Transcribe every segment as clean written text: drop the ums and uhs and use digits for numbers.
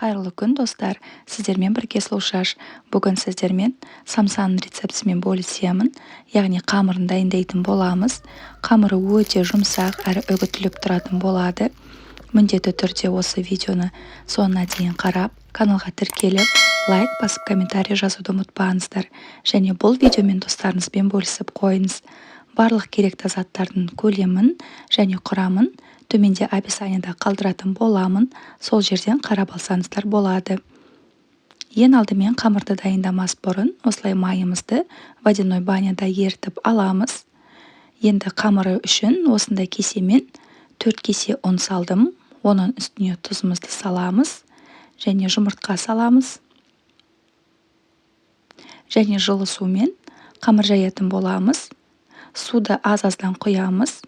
Қайырлы күн, достар. Сіздермен бірге Сұлушаш. Бүгін сіздермен самсаның рецептісімен бөлісемін. Яғни қамырын дайындайтын боламыз. Қамыры өте жұмсақ әрі үгітіліп тұратын болады. Міндетті түрде осы видеоны соңына дейін қарап, каналға тіркеліп, лайк басып, комментарий жазуды ұмытпаңыздар. Және бұл видеомен достарыңызбен бөлісіп қойыңыз. Барлық керекті заттардың көлемін және құрамын төменде описаниеда қалдыратын боламын. Сол жерден қарап алсаңыздар болады. Ең алдымен қамырды дайындамас бұрын осылай майымызды водяной баняда ерітіп аламыз. Енді қамыры үшін осындай кесемен 4 кесе ұн салдым. Оның үстіне тұзымызды саламыз және жұмыртқа саламыз. Және жылы сумен қамыр жаятын боламыз. Суды аз-аздан құямыз.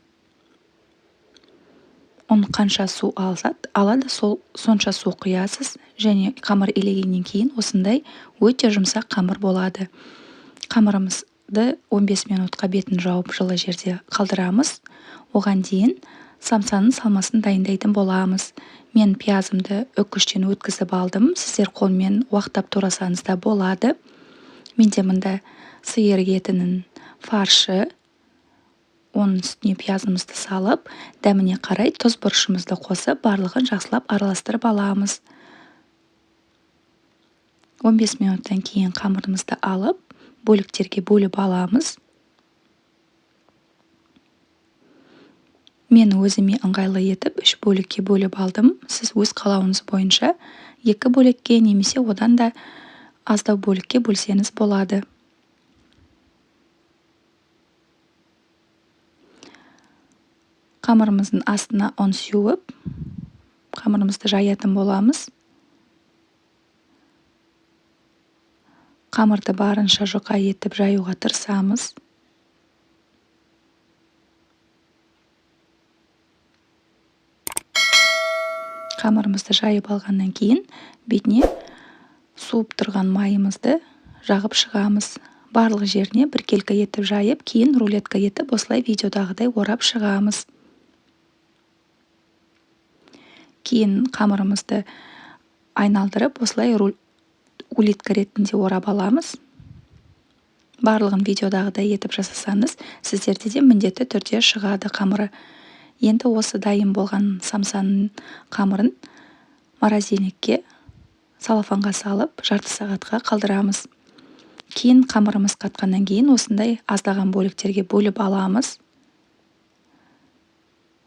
Оны қанша су алады, сонша су құясыз. Және қамыр илегеннен кейін осындай өте жұмсақ қамыр болады. Қамырымызды 15 минутқа бетін жауып жылы жерде қалдырамыз. Оған дейін самсаның салмасын дайындайтын боламыз. Мен пиязымды үккіштен өткізіп алдым. Сіздер қолмен уақтап турасаңыз да болады. Менде мында сиыр етінің фаршы. Оның үстіне пиязымызды салып, дәміне қарай тұз бұрышымызды қосып, барлығын жақсылап араластырып аламыз. 15 минуттан кейін қамырымызды алып, бөліктерге бөліп аламыз. Мен өзіме ыңғайлы етіп 3 бөлікке бөліп алдым. Сіз өз қалауыңыз бойынша 2 бөлікке немесе одан да аздау бөлікке бөлсеңіз болады. Қамырымыздың астына ұн сеуіп, қамырымызды жаятын боламыз. Қамырды барынша жұқа етіп жаюға тырысамыз. Қамырымызды жайып алғаннан кейін бетіне суып тұрған майымызды жағып шығамыз. Барлық жеріне біркелкі етіп жайып, кейін рулетка етіп осылай видеодағыдай орап шығамыз. Кейін қамырымызды айналдырып, осылай улитка ретінде орап аламыз. Барлығын видеодағыдай етіп жасасаңыз, сіздерде де міндетті түрде шығады қамыры. Енді осы дайын болған самсаның қамырын морозильникке, салафанға салып, жарты сағатқа қалдырамыз. Кейін қамырымыз қатқаннан кейін осындай аздаған бөліктерге бөліп аламыз.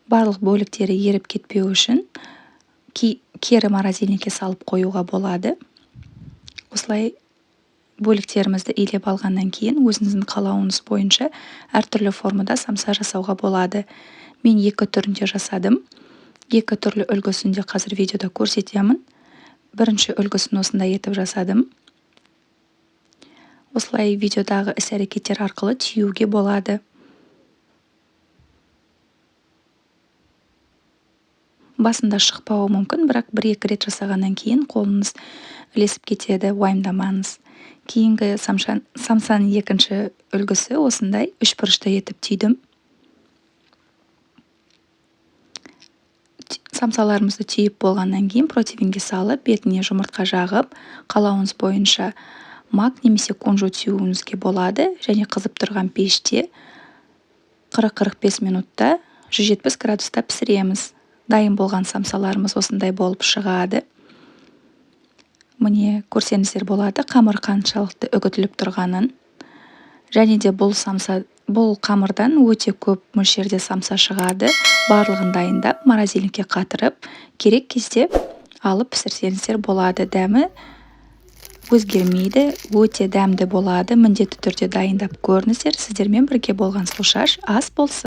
Барлық бөліктері еріп кетпеу үшін кері морозильникке салып қоюға болады. Осылай бөліктерімізді илеп алғаннан кейін өзіңіздің қалауыңыз бойынша әртүрлі формада самса жасауға болады. Мен 2 түрінде жасадым. 2 түрлі үлгісінде қазір видеода көрсетемін. Бірінші үлгісін осындай етіп жасадым. Осылай видеодағы іс-әрекеттер арқылы түюге болады. Басында шықпауы мүмкін, бірақ 1-2 рет жасағаннан кейін қолыңыз ілесіп кетеді, уайымдамаңыз. Кейінгі самсаның екінші үлгісі осындай 3 бұрышты етіп түйдім. Самсаларымызды түйіп болғаннан кейін противеньге салып, бетіне жұмыртқа жағып, қалауыңыз бойынша мак немесе кунжут сеуіңізге болады. Және қызып тұрған пеште 40-45 минутта 170 градуста пісіреміз. Дайын болған самсаларымыз осындай болып шығады. Міне көрсеңіздер болады, қамыр қаншалықты үгітіліп тұрғанын. Және де бұл қамырдан өте көп мөлшерде самса шығады. Барлығын дайындап, морозильникке қатырып, керек кезде алып пісірсеңіздер болады. Дәмі өзгермейді, өте дәмді болады. Міндетті түрде дайындап көріңіздер. Сіздермен бірге болған Сұлушаш ас болсын.